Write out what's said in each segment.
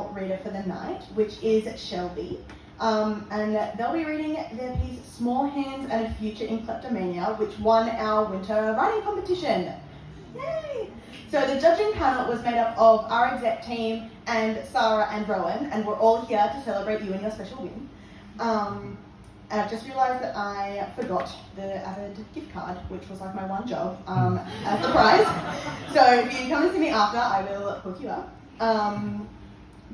final reader for the night, which is Shelby. And they'll be reading their piece Small Hands and a Future in Kleptomania, which won our winter writing competition. Yay! So the judging panel was made up of our exec team and Sarah and Rowan, and we're all here to celebrate you and your special win. And I've just realised that I forgot the Avid gift card, which was like my one job as the prize. So if you come and see me after, I will hook you up.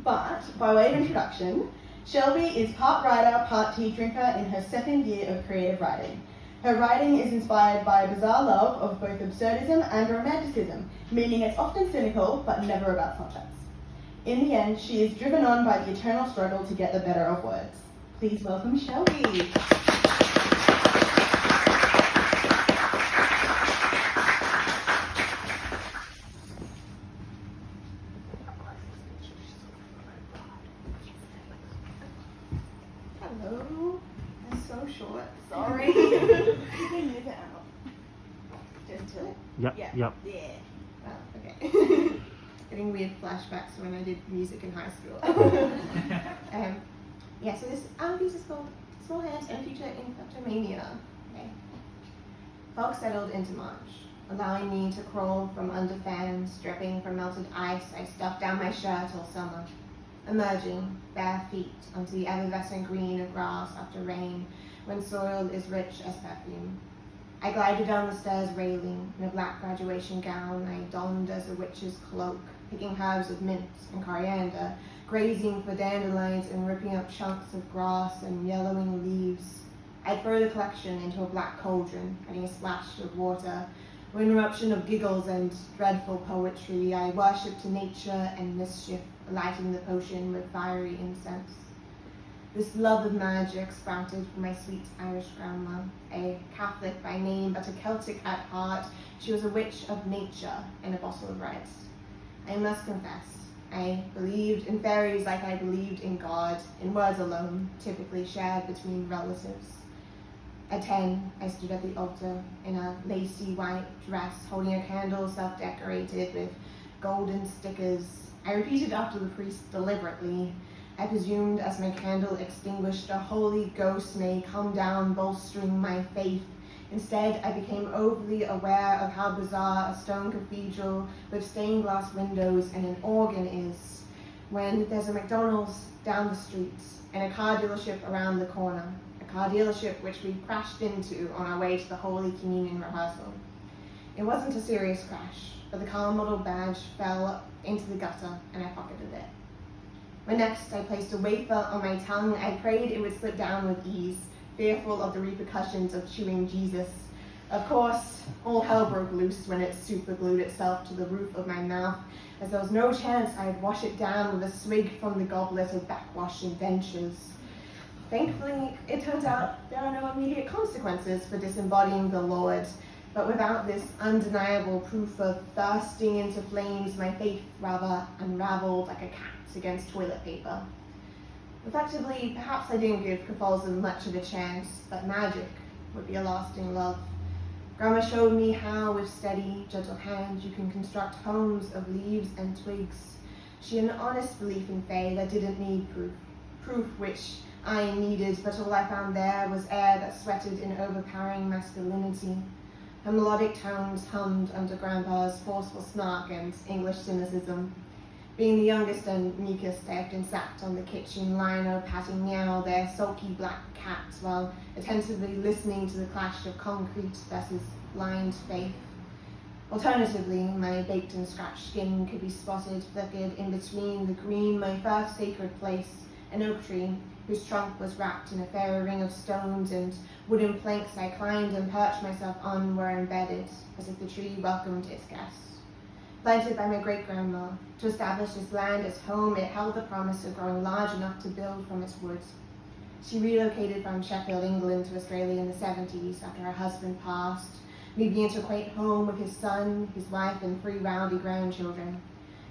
But by way of introduction, Shelby is part writer, part tea drinker in her second year of creative writing. Her writing is inspired by a bizarre love of both absurdism and romanticism, meaning it's often cynical, but never about subjects. In the end, she is driven on by the eternal struggle to get the better of words. Please welcome Shelby. Hello. That's so short. Sorry. You can move it out. Just to it? Yep. Yeah. Yep. Yeah. Oh, okay. Getting weird flashbacks to when I did music in high school. Yeah, so this piece is called Small Hands and a Future in Kleptomania. Okay. Fog settled into March, allowing me to crawl from under fans, dripping from melted ice. I stuffed down my shirt all summer, emerging, bare feet, onto the effervescent green of grass after rain, when soil is rich as perfume. I glided down the stairs railing, in a black graduation gown I donned as a witch's cloak, picking herbs of mint and coriander, grazing for dandelions and ripping up chunks of grass and yellowing leaves. I'd throw the collection into a black cauldron, adding a splash of water. With an eruption of giggles and dreadful poetry, I worshipped nature and mischief, lighting the potion with fiery incense. This love of magic sprouted from my sweet Irish grandma, a Catholic by name but a Celtic at heart. She was a witch of nature and a bottle of red. I must confess, I believed in fairies like I believed in God, in words alone, typically shared between relatives. At 10, I stood at the altar in a lacy white dress, holding a candle self-decorated with golden stickers. I repeated after the priest deliberately. I presumed as my candle extinguished, a holy ghost may come down, bolstering my faith. Instead, I became overly aware of how bizarre a stone cathedral with stained glass windows and an organ is, when there's a McDonald's down the street and a car dealership around the corner, a car dealership which we crashed into on our way to the Holy Communion rehearsal. It wasn't a serious crash, but the car model badge fell into the gutter and I pocketed it. When next I placed a wafer on my tongue, I prayed it would slip down with ease, fearful of the repercussions of chewing Jesus. Of course, all hell broke loose when it superglued itself to the roof of my mouth, as there was no chance I'd wash it down with a swig from the goblet of backwash indentures. Thankfully, it turns out there are no immediate consequences for disembodying the Lord, but without this undeniable proof of thirsting into flames, my faith rather unraveled like a cat against toilet paper. Effectively, perhaps I didn't give Catholicism much of a chance, but magic would be a lasting love. Grandma showed me how, with steady, gentle hands, you can construct homes of leaves and twigs. She had an honest belief in fae that didn't need proof which I needed, but all I found there was air that sweated in overpowering masculinity. Her melodic tones hummed under Grandpa's forceful snark and English cynicism. Being the youngest and meekest, I often sat on the kitchen lino patting Meow, their sulky black cat, while attentively listening to the clash of concrete versus blind faith. Alternatively, my baked and scratched skin could be spotted flickered in between the green, my first sacred place, an oak tree, whose trunk was wrapped in a fairy ring of stones and wooden planks I climbed and perched myself on were embedded, as if the tree welcomed its guests. Planted by my great-grandma, to establish this land as home, it held the promise of growing large enough to build from its woods. She relocated from Sheffield, England to Australia in the 70s after her husband passed, moving into a quaint home with his son, his wife, and 3 rowdy grandchildren.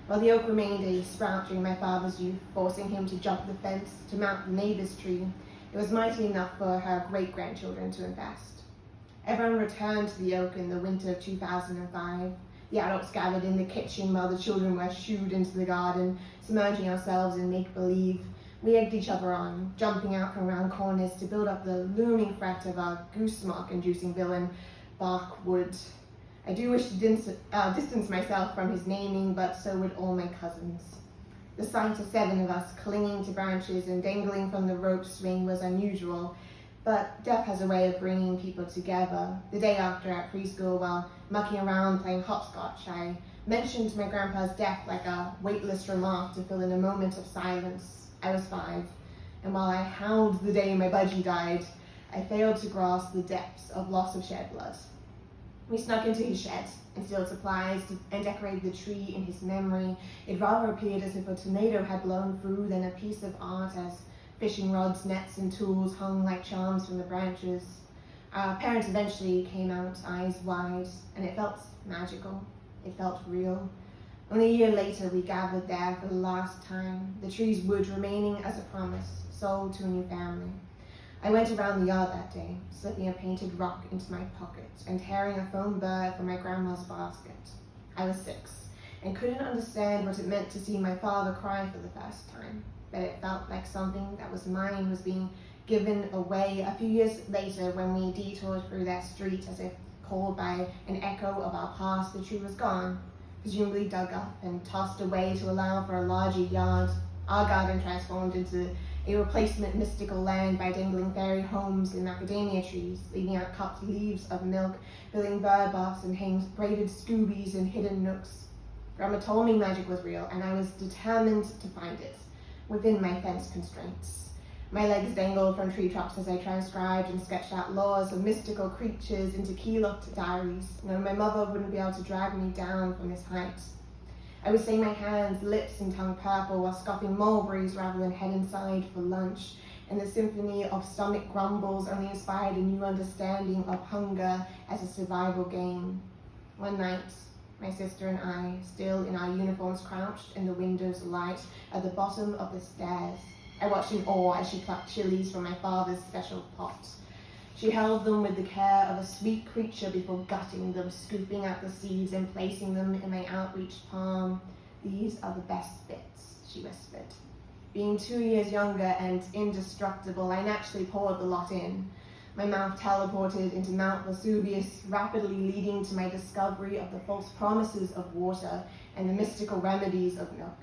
While the oak remained a sprout during my father's youth, forcing him to jump the fence to mount the neighbor's tree, it was mighty enough for her great-grandchildren to invest. Everyone returned to the oak in the winter of 2005, The adults gathered in the kitchen while the children were shooed into the garden, submerging ourselves in make-believe. We egged each other on, jumping out from round corners to build up the looming threat of our goose-mark-inducing villain, Barkwood. I do wish to distance myself from his naming, but so would all my cousins. The sight of 7 of us clinging to branches and dangling from the rope swing was unusual, but death has a way of bringing people together. The day after at preschool, while mucking around playing hopscotch, I mentioned my grandpa's death like a weightless remark to fill in a moment of silence. I was 5, and while I howled the day my budgie died, I failed to grasp the depths of loss of shed blood. We snuck into his shed and stole supplies and decorated the tree in his memory. It rather appeared as if a tornado had blown through than a piece of art, as fishing rods, nets, and tools hung like charms from the branches. Our parents eventually came out, eyes wide, and it felt magical. It felt real. Only a year later, we gathered there for the last time, the tree's wood remaining as a promise, sold to a new family. I went around the yard that day, slipping a painted rock into my pocket and tearing a foam bird from my grandma's basket. I was 6 and couldn't understand what it meant to see my father cry for the first time, but it felt like something that was mine was being given away. A few years later, when we detoured through that street as if called by an echo of our past, the tree was gone, presumably dug up and tossed away to allow for a larger yard. Our garden transformed into a replacement mystical land by dangling fairy homes and macadamia trees, leaving out cupped leaves of milk, building bird baths and hanging braided scoobies in hidden nooks. Grandma told me magic was real, and I was determined to find it, within my fence constraints. My legs dangled from tree tops as I transcribed and sketched out laws of mystical creatures into key-locked diaries, knowing my mother wouldn't be able to drag me down from this height. I would sing my hands, lips, and tongue purple while scoffing mulberries rather than head inside for lunch, and the symphony of stomach grumbles only inspired a new understanding of hunger as a survival game. One night, my sister and I, still in our uniforms, crouched in the window's light at the bottom of the stairs. I watched in awe as she plucked chilies from my father's special pot. She held them with the care of a sweet creature before gutting them, scooping out the seeds and placing them in my outreached palm. "These are the best bits," she whispered. Being 2 years younger and indestructible, I naturally poured the lot in. My mouth teleported into Mount Vesuvius, rapidly leading to my discovery of the false promises of water and the mystical remedies of milk.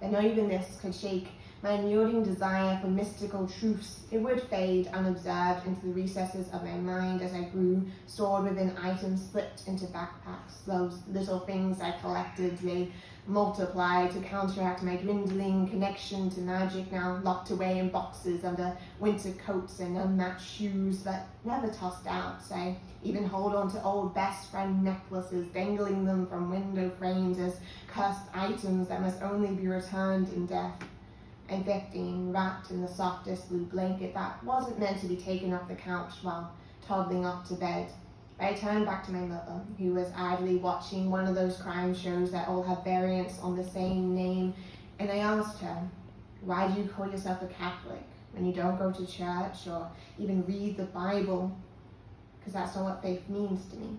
But not even this could shake my unyielding desire for mystical truths. It would fade unobserved into the recesses of my mind as I grew, stored within items slipped into backpacks. Those little things I collected, they multiplied to counteract my dwindling connection to magic, now locked away in boxes under winter coats and unmatched shoes, but never tossed out. I even hold on to old best friend necklaces, dangling them from window frames as cursed items that must only be returned in death. I'm 15, wrapped in the softest blue blanket that wasn't meant to be taken off the couch while toddling off to bed. I turned back to my mother, who was idly watching one of those crime shows that all have variants on the same name, and I asked her, "Why do you call yourself a Catholic when you don't go to church or even read the Bible?" Because that's not what faith means to me.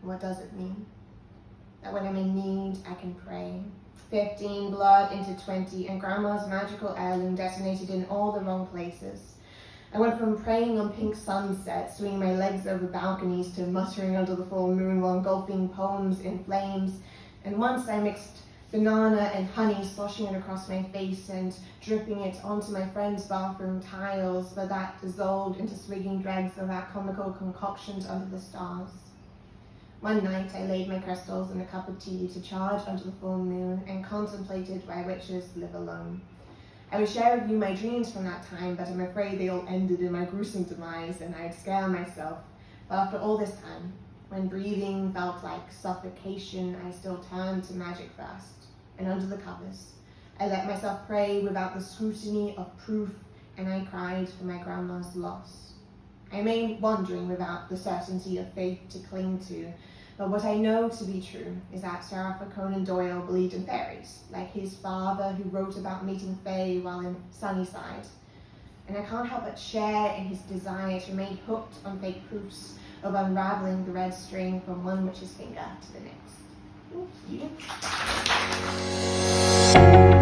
What does it mean? That when I'm in need, I can pray. 15, blood into 20, and Grandma's magical heirloom detonated in all the wrong places. I went from praying on pink sunsets, swinging my legs over balconies, to muttering under the full moon while engulfing poems in flames. And once I mixed banana and honey, sloshing it across my face and dripping it onto my friend's bathroom tiles, but that dissolved into swigging dregs of that comical concoctions under the stars. One night I laid my crystals in a cup of tea to charge under the full moon and contemplated why witches live alone. I would share with you my dreams from that time, but I'm afraid they all ended in my gruesome demise and I'd scare myself. But after all this time, when breathing felt like suffocation, I still turned to magic first. And under the covers, I let myself pray without the scrutiny of proof, and I cried for my grandma's loss. I remained wandering without the certainty of faith to cling to, but what I know to be true is that Sir Arthur Conan Doyle believed in fairies, like his father who wrote about meeting fae while in Sunnyside. And I can't help but share in his desire to remain hooked on fake proofs of unraveling the red string from one witch's finger to the next. Ooh, you.